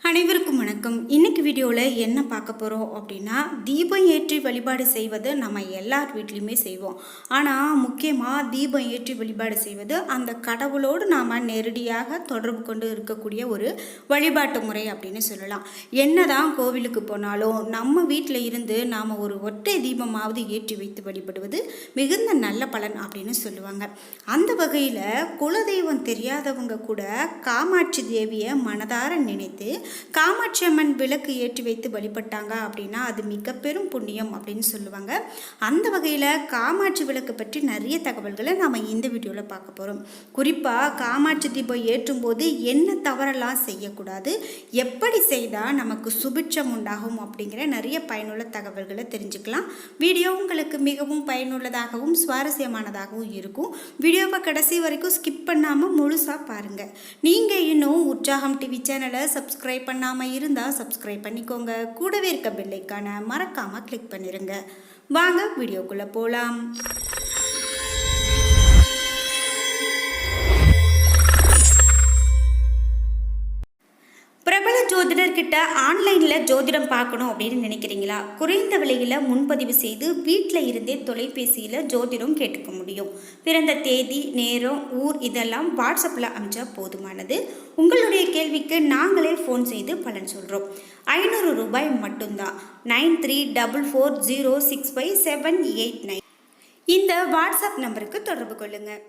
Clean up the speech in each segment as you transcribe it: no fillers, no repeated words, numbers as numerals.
அனைவருக்கும் வணக்கம். இன்னைக்கு வீடியோவில் என்ன பார்க்க போகிறோம் அப்படின்னா, தீபம் ஏற்றி வழிபாடு செய்வது நம்ம எல்லார் வீட்லேயுமே செய்வோம். ஆனால் முக்கியமாக தீபம் ஏற்றி வழிபாடு செய்வது அந்த கடவுளோடு நாம் நேரடியாக தொடர்பு கொண்டு இருக்கக்கூடிய ஒரு வழிபாட்டு முறை அப்படின்னு சொல்லலாம். என்னதான் கோவிலுக்கு போனாலும் நம்ம வீட்டில் இருந்து நாம் ஒரு ஒற்றை தீபமாவது ஏற்றி வைத்து வழிபடுவது மிகுந்த நல்ல பலன் அப்படின்னு சொல்லுவாங்க. அந்த வகையில் குலதெய்வம் தெரியாதவங்க கூட காமாட்சி தேவியை மனதார நினைத்து காமாட்சி அம்மன் விளக்கு ஏற்றி வைத்து வழிபட்டாங்க அப்படின்னா அது மிக பெரும் புண்ணியம் அப்படின்னு சொல்லுவாங்க. அந்த வகையில் காமாட்சி விளக்கு பற்றி நிறைய தகவல்களை நாம் இந்த வீடியோவில் பார்க்க போகிறோம். குறிப்பாக காமாட்சி தீபம் ஏற்றும் போது என்ன தவறெல்லாம் செய்யக்கூடாது, எப்படி செய்தால் நமக்கு சுபிட்சம் உண்டாகும் அப்படிங்கிற நிறைய பயனுள்ள தகவல்களை தெரிஞ்சுக்கலாம். வீடியோ உங்களுக்கு மிகவும் பயனுள்ளதாகவும் சுவாரஸ்யமானதாகவும் இருக்கும். வீடியோவை கடைசி வரைக்கும் ஸ்கிப் பண்ணாமல் முழுசாக பாருங்கள். நீங்கள் இன்னும் உற்சாகம் டிவி சேனலை சப்ஸ்கிரைப் பண்ணாமல் இருந்தால் சப்ஸ்கிரைப் பண்ணிக்கோங்க. கூடவே இருக்க பெல் ஐகானை மறக்காமல் கிளிக் பண்ணிடுங்க. வாங்க வீடியோக்குள்ளே போகலாம். பிரபல ஜோதிடர்கிட்ட ஆன்லைனில் ஜோதிடம் பார்க்கணும் அப்படின்னு நினைக்கிறீங்களா? குறைந்த விலையில் முன்பதிவு செய்து வீட்டில் இருந்தே தொலைபேசியில் ஜோதிடம் கேட்டுக்க முடியும். பிறந்த தேதி, நேரம், ஊர் இதெல்லாம் வாட்ஸ்அப்பில் அனுப்பிச்சா போதுமானது. உங்களுடைய கேள்விக்கு நாங்களே ஃபோன் செய்து பலன் சொல்கிறோம். 500 ரூபாய் மட்டும்தான். 9344065789 இந்த வாட்ஸ்அப் நம்பருக்கு தொடர்பு கொள்ளுங்கள்.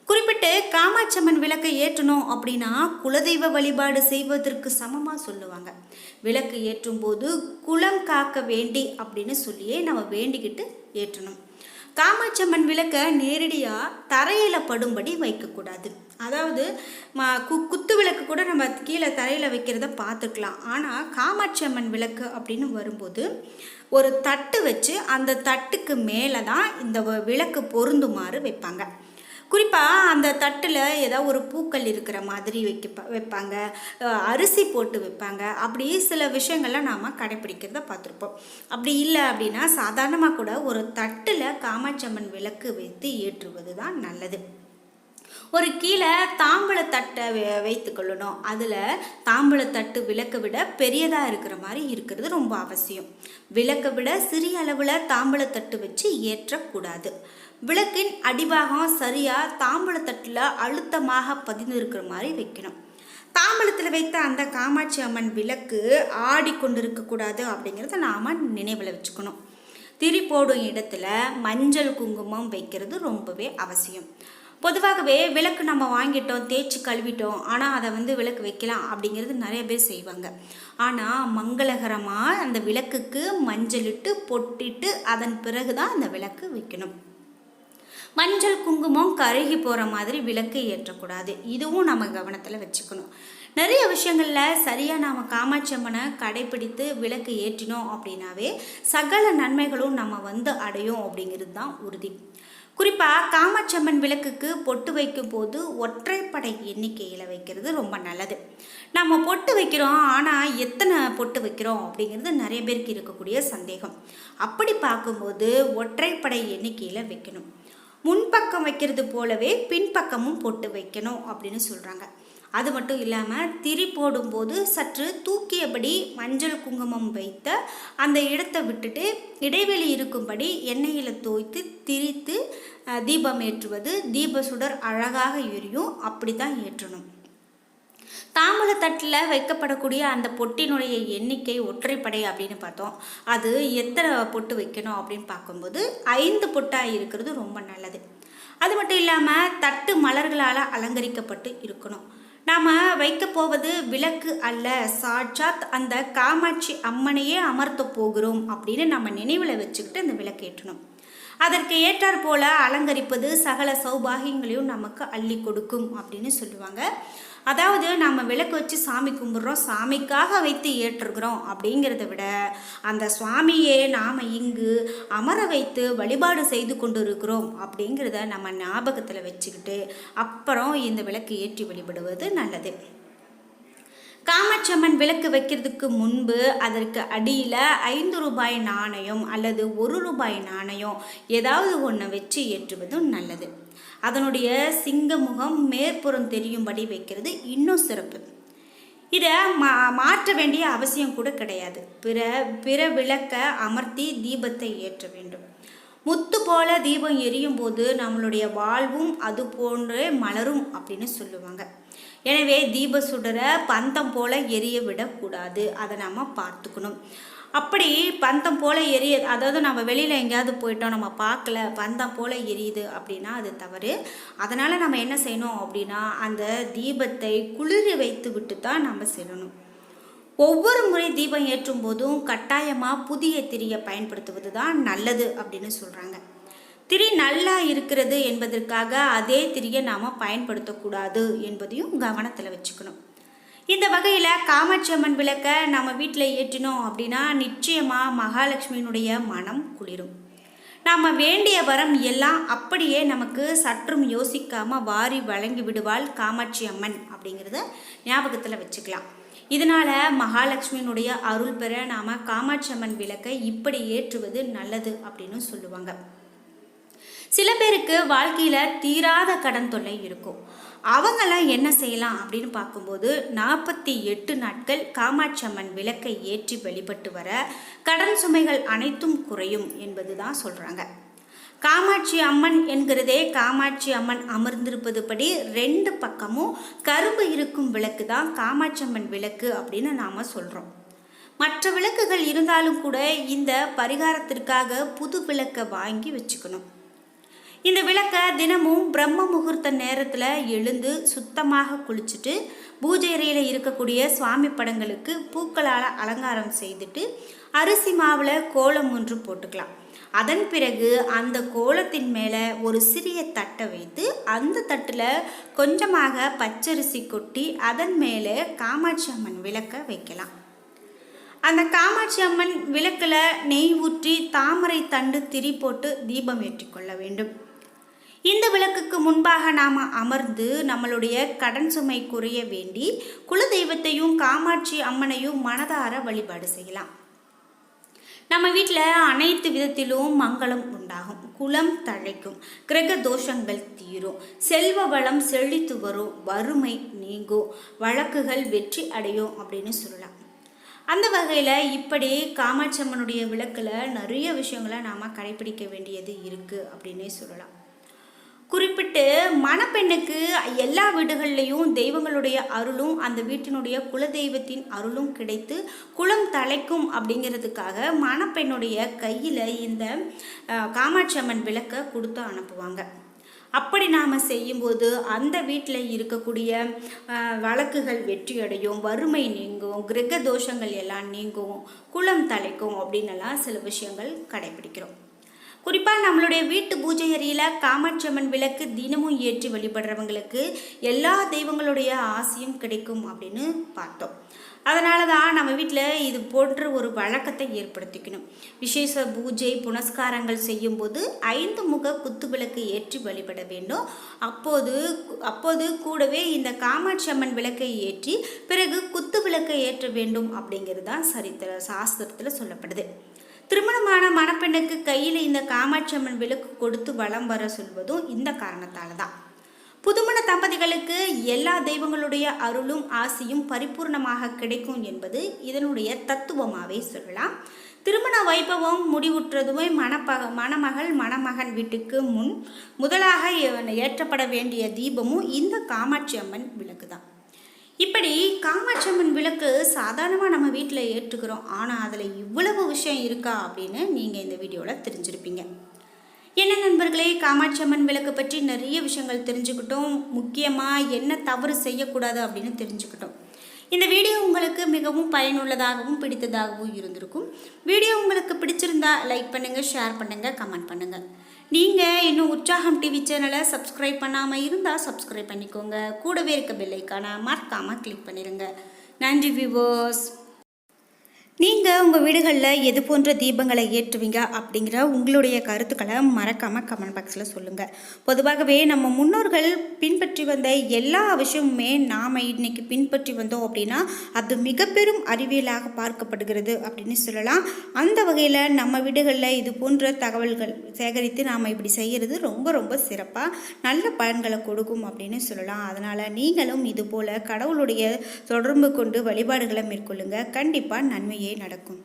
குறிப்பிட்டு காமாட்சி அம்மன் விளக்கை ஏற்றணும் அப்படின்னா குலதெய்வ வழிபாடு செய்வதற்கு சமமாக சொல்லுவாங்க. விளக்கு ஏற்றும் போது குலம் காக்க வேண்டி அப்படின்னு சொல்லியே நம்ம வேண்டிக்கிட்டு ஏற்றணும். காமாட்சி அம்மன் விளக்கை நேரடியாக தரையில் படும்படி வைக்கக்கூடாது. அதாவது குத்து விளக்கு கூட நம்ம கீழே தரையில் வைக்கிறத பார்த்துக்கலாம். ஆனால் காமாட்சி அம்மன் விளக்கு அப்படின்னு வரும்போது ஒரு தட்டு வச்சு அந்த தட்டுக்கு மேலே தான் இந்த விளக்கு பொருந்துமாறு வைப்பாங்க. குறிப்பாக அந்த தட்டில் ஏதாவது ஒரு பூக்கள் இருக்கிற மாதிரி வைப்பாங்க, அரிசி போட்டு வைப்பாங்க. அப்படி சில விஷயங்கள்லாம் நாம் கடைப்பிடிக்கிறத பார்த்துருப்போம். அப்படி இல்லை அப்படின்னா சாதாரணமாக கூட ஒரு தட்டில் காமாட்சி அம்மன் விளக்கு வைத்து ஏற்றுவது தான் நல்லது. ஒரு கீழே தாம்பழத்தட்டை வைத்து கொள்ளணும். அதில் தாம்பழத்தட்டு விளக்கை விட பெரியதாக இருக்கிற மாதிரி இருக்கிறது ரொம்ப அவசியம். விளக்கை விட சிறிய அளவில் தாம்பழத்தட்டு வச்சு ஏற்றக்கூடாது. விளக்கின் அடிபாகம் சரியாக தாம்பழத்தட்டில் அழுத்தமாக பதிந்து இருக்கிற மாதிரி வைக்கணும். தாம்பழத்தில் வைத்த அந்த காமாட்சி அம்மன் விளக்கு ஆடிக்கொண்டு இருக்கக்கூடாது அப்படிங்கிறத நாம் நினைவில் வச்சுக்கணும். திரி போடும் இடத்துல மஞ்சள் குங்குமம் வைக்கிறது ரொம்பவே அவசியம். பொதுவாகவே விளக்கு நம்ம வாங்கிட்டோம், தேய்ச்சி கழுவிட்டோம், ஆனால் அதை விளக்கு வைக்கலாம் அப்படிங்கிறது நிறைய பேர் செய்வாங்க. ஆனால் மங்களகரமாக அந்த விளக்குக்கு மஞ்சளிட்டு பொட்டிட்டு அதன் பிறகு தான் அந்த விளக்கு வைக்கணும். மஞ்சள் குங்குமம் கருகி போகிற மாதிரி விளக்கு ஏற்றக்கூடாது. இதுவும் நம்ம கவனத்தில் வச்சுக்கணும். நிறைய விஷயங்களில் சரியாக நாம் காமாட்சி அம்மனை கடைப்பிடித்து விளக்கு ஏற்றினோம் அப்படின்னாவே சகல நன்மைகளும் நம்ம அடையும் அப்படிங்கிறது தான் உறுதி. குறிப்பாக காமாட்சி அம்மன் விளக்குக்கு பொட்டு வைக்கும் போது ஒற்றைப்படை எண்ணிக்கையில் வைக்கிறது ரொம்ப நல்லது. நம்ம பொட்டு வைக்கிறோம், ஆனால் எத்தனை பொட்டு வைக்கிறோம் அப்படிங்கிறது நிறைய பேருக்கு இருக்கக்கூடிய சந்தேகம். அப்படி பார்க்கும்போது ஒற்றைப்படை எண்ணிக்கையில் வைக்கணும். முன்பக்கம் வைக்கிறது போலவே பின்பக்கமும் பொட்டு வைக்கணும் அப்படின்னு சொல்கிறாங்க. அது மட்டும் இல்லாமல் திரி போடும்போது சற்று தூக்கியபடி மஞ்சள் குங்குமம் வைத்த அந்த இடத்தை விட்டுட்டு இடைவெளி இருக்கும்படி எண்ணெயில் தோய்த்து திரித்து தீபம் ஏற்றுவது தீப சுடர் அழகாக எரியும். அப்படி தான் ஏற்றணும். தாம்பழத்தட்டில் வைக்கப்படக்கூடிய அந்த பொட்டினுடைய எண்ணிக்கை ஒற்றைப்படை அப்படின்னு பார்த்தோம். அது எத்தனை பொட்டு வைக்கணும் அப்படின்னு பார்க்கும்போது 5 பொட்டாக இருக்கிறது ரொம்ப நல்லது. அது மட்டும் இல்லாமல் தட்டு மலர்களால் அலங்கரிக்கப்பட்டு இருக்கணும். நாம் வைக்க போவது விளக்கு அல்ல, சாட்சாத் அந்த காமாட்சி அம்மனையே அமர்த்த போகிறோம் அப்படின்னு நம்ம நினைவில் வச்சுக்கிட்டு அந்த விளக்கு ஏற்றணும். அதற்கு ஏற்றாற் போல அலங்கரிப்பது சகல சௌபாகியங்களையும் நமக்கு அள்ளி கொடுக்கும் அப்படின்னு சொல்லுவாங்க. அதாவது நம்ம விளக்கு வச்சு சாமி கும்பிட்றோம், சாமிக்காக வைத்து ஏற்றுகிறோம் அப்படிங்கிறத விட அந்த சுவாமியே நாம் இங்கு அமர வைத்து வழிபாடு செய்து கொண்டு இருக்கிறோம் அப்படிங்கிறத நம்ம ஞாபகத்தில் வச்சுக்கிட்டு அப்புறம் இந்த விளக்கு ஏற்றி வழிபடுவது நல்லது. காமாட்சி அம்மன் விளக்கு வைக்கிறதுக்கு முன்பு அதற்கு அடியில் 5 ரூபாய் நாணயம் அல்லது 1 ரூபாய் நாணயம் ஏதாவது ஒன்று வச்சு ஏற்றுவதும் நல்லது. அதனுடைய சிங்க முகம் மேற்புறம் தெரியும்படி வைக்கிறது இன்னும் சிறப்பு. இதை மாற்ற வேண்டிய அவசியம் கூட கிடையாது. பிற விளக்க அமர்த்தி தீபத்தை ஏற்ற வேண்டும். முத்து போல தீபம் எரியும் போது நம்மளுடைய வாழ்வும் அது போன்றே மலரும் அப்படின்னு சொல்லுவாங்க. எனவே தீப சுடர பந்தம் போல எரிய விடக்கூடாது. அதை நம்ம பார்த்துக்கணும். அப்படி பந்தம் போல அதாவது நம்ம வெளியில் எங்கேயாவது போயிட்டோம், நம்ம பார்க்கல, பந்தம் போல எரியுது அப்படின்னா அது தவறு. அதனால் நம்ம என்ன செய்யணும் அப்படின்னா அந்த தீபத்தை குளிர வைத்து விட்டு தான் நம்ம செல்லணும். ஒவ்வொரு முறை தீபம் ஏற்றும் போதும் கட்டாயமாக புதிய திரியை பயன்படுத்துவது தான் நல்லது அப்படின்னு சொல்கிறாங்க. திரி நல்லா இருக்கிறது என்பதற்காக அதே திரியை நாம் பயன்படுத்தக்கூடாது என்பதையும் கவனத்தில் வச்சுக்கணும். இந்த வகையில் காமாட்சி அம்மன் விளக்க நம்ம வீட்டில் ஏற்றினோம் அப்படின்னா நிச்சயமாக மகாலட்சுமியினுடைய மனம் குளிரும். நாம் வேண்டிய வரம் எல்லாம் அப்படியே நமக்கு சற்றும் யோசிக்காமல் வாரி வழங்கி விடுவாள் காமாட்சி அம்மன் அப்படிங்கிறத ஞாபகத்தில் வச்சுக்கலாம். இதனால் மகாலட்சுமியினுடைய அருள் பெற நாம் காமாட்சி அம்மன் விளக்கை இப்படி ஏற்றுவது நல்லது அப்படின்னு சொல்லுவாங்க. சில பேருக்கு வாழ்க்கையில் தீராத கடன் தொல்லை இருக்கும். அவங்களாம் என்ன செய்யலாம் அப்படின்னு பார்க்கும்போது 48 நாட்கள் காமாட்சி அம்மன் விளக்கை ஏற்றி வழிபட்டு வர கடன் சுமைகள் அனைத்தும் குறையும் என்பது தான் சொல்கிறாங்க. காமாட்சி அம்மன் என்கிறதே காமாட்சி அம்மன் அமர்ந்திருப்பது படி 2 பக்கமும் கரும்பு இருக்கும் விளக்கு தான் காமாட்சி அம்மன் விளக்கு அப்படின்னு நாம் சொல்கிறோம். மற்ற விளக்குகள் இருந்தாலும் கூட இந்த பரிகாரத்திற்காக புது விளக்கை வாங்கி வச்சுக்கணும். இந்த விளக்கை தினமும் பிரம்ம முகூர்த்த நேரத்தில் எழுந்து சுத்தமாக குளிச்சுட்டு பூஜை அறையில் இருக்கக்கூடிய சுவாமி படங்களுக்கு பூக்களால் அலங்காரம் செய்துட்டு அரிசி மாவில் கோலம் ஒன்று போட்டுக்கலாம். அதன் பிறகு அந்த கோலத்தின் மேலே ஒரு சிறிய தட்டை வைத்து அந்த தட்டில் கொஞ்சமாக பச்சரிசி கொட்டி அதன் மேலே காமாட்சி அம்மன் விளக்கை வைக்கலாம். அந்த காமாட்சி அம்மன் விளக்கில் நெய் ஊற்றி தாமரை தண்டு திரி போட்டு தீபம் ஏற்றி கொள்ள வேண்டும். இந்த விளக்குக்கு முன்பாக நாம் அமர்ந்து நம்மளுடைய கடன் சுமை குறைய வேண்டி குலதெய்வத்தையும் காமாட்சி அம்மனையும் மனதார வழிபாடு செய்யலாம். நம்ம வீட்டில் அனைத்து விதத்திலும் மங்களம் உண்டாகும், குலம் தழைக்கும், கிரக தோஷங்கள் தீரும், செல்வ வளம் செழித்து வரும், வறுமை நீங்கும், வழக்குகள் வெற்றி அடையும் அப்படின்னு சொல்லலாம். அந்த வகையில் இப்படி காமாட்சி அம்மனுடைய விளக்கில் நிறைய விஷயங்களை நாம் கடைபிடிக்க வேண்டியது இருக்குது அப்படின்னே சொல்லலாம். குறிப்பிட்டு மணப்பெண்ணுக்கு எல்லா வீடுகள்லையும் தெய்வங்களுடைய அருளும் அந்த வீட்டினுடைய குலதெய்வத்தின் அருளும் கிடைத்து குலம் தலைக்கும் அப்படிங்கிறதுக்காக மணப்பெண்ணுடைய கையில் இந்த காமாட்சி அம்மன் விளக்கை கொடுத்து அனுப்புவாங்க. அப்படி நாம் செய்யும்போது அந்த வீட்டில் இருக்கக்கூடிய வழக்குகள் வெற்றியடையும், வறுமை நீங்கும், கிரக தோஷங்கள் எல்லாம் நீங்கும், குலம் தலைக்கும் அப்படின்னெல்லாம் சில விஷயங்கள் கடைபிடிக்கிறோம். குறிப்பாக நம்மளுடைய வீட்டு பூஜை அறையில் காமாட்சி அம்மன் விளக்கு தினமும் ஏற்றி வழிபடுறவங்களுக்கு எல்லா தெய்வங்களுடைய ஆசையும் கிடைக்கும் அப்படின்னு பார்த்தோம். அதனால தான் நம்ம வீட்டில் இது போன்ற ஒரு வழக்கத்தை ஏற்படுத்திக்கணும். விசேஷ பூஜை புனஸ்காரங்கள் செய்யும்போது 5 முக குத்து விளக்கு ஏற்றி வழிபட வேண்டும். அப்போது கூடவே இந்த காமாட்சி அம்மன் விளக்கை ஏற்றி பிறகு குத்து விளக்கை ஏற்ற வேண்டும் அப்படிங்கிறது தான் சாஸ்திரத்தில் சொல்லப்படுது. திருமணமான மணப்பெண்ணுக்கு கையில் இந்த காமாட்சி அம்மன் விளக்கு கொடுத்து வலம் வர சொல்வதும் இந்த காரணத்தால் தான். புதுமண தம்பதிகளுக்கு எல்லா தெய்வங்களுடைய அருளும் ஆசையும் பரிபூர்ணமாக கிடைக்கும் என்பது இதனுடைய தத்துவமாகவே சொல்லலாம். திருமண வைபவம் முடிவுற்றதுமே மணமகள் மணமகன் வீட்டுக்கு முதலாக ஏற்றப்பட வேண்டிய தீபமும் இந்த காமாட்சி அம்மன் விளக்கு தான். இப்படி காமாட்சி அம்மன் விளக்கு சாதாரணமாக நம்ம வீட்டில் ஏற்றுக்கிறோம், ஆனால் அதில் இவ்வளவு விஷயம் இருக்கா அப்படின்னு நீங்கள் இந்த வீடியோவில் தெரிஞ்சிருப்பீங்க. என்ன நண்பர்களே, காமாட்சி அம்மன் விளக்கு பற்றி நிறைய விஷயங்கள் தெரிஞ்சுக்கிட்டோம். முக்கியமாக என்ன தவறு செய்யக்கூடாது அப்படின்னு தெரிஞ்சுக்கிட்டோம். இந்த வீடியோ உங்களுக்கு மிகவும் பயனுள்ளதாகவும் பிடித்ததாகவும் இருந்திருக்கும். வீடியோ உங்களுக்கு பிடிச்சிருந்தா லைக் பண்ணுங்கள், ஷேர் பண்ணுங்கள், கமெண்ட் பண்ணுங்கள். நீங்கள் இன்னும் உற்சாகம் டிவி சேனலை சப்ஸ்கிரைப் பண்ணாமல் இருந்தால் சப்ஸ்கிரைப் பண்ணிக்கோங்க. கூடவே இருக்க பெல் ஐக்கானை மறக்காமல் கிளிக் பண்ணிடுங்க. நன்றி வியூவர்ஸ். நீங்கள் உங்கள் வீடுகளில் எது போன்ற தீபங்களை ஏற்றுவீங்க அப்படிங்கிற உங்களுடைய கருத்துக்களை மறக்காமல் கமெண்ட் பாக்ஸில் சொல்லுங்கள். பொதுவாகவே நம்ம முன்னோர்கள் பின்பற்றி வந்த எல்லா விஷயமுமே நாம் இன்னைக்கு பின்பற்றி வந்தோம் அப்படின்னா அது மிக பெரும் அறிவியலாக பார்க்கப்படுகிறது அப்படின்னு சொல்லலாம். அந்த வகையில் நம்ம வீடுகளில் இது போன்ற தகவல்கள் சேகரித்து நாம் இப்படி செய்கிறது ரொம்ப ரொம்ப சிறப்பாக நல்ல பலன்களை கொடுக்கும் அப்படின்னு சொல்லலாம். அதனால் நீங்களும் இது போல் கடவுளுடைய தொடர்பு கொண்டு வழிபாடுகளை மேற்கொள்ளுங்கள். கண்டிப்பாக நன்மையே நடக்கும்.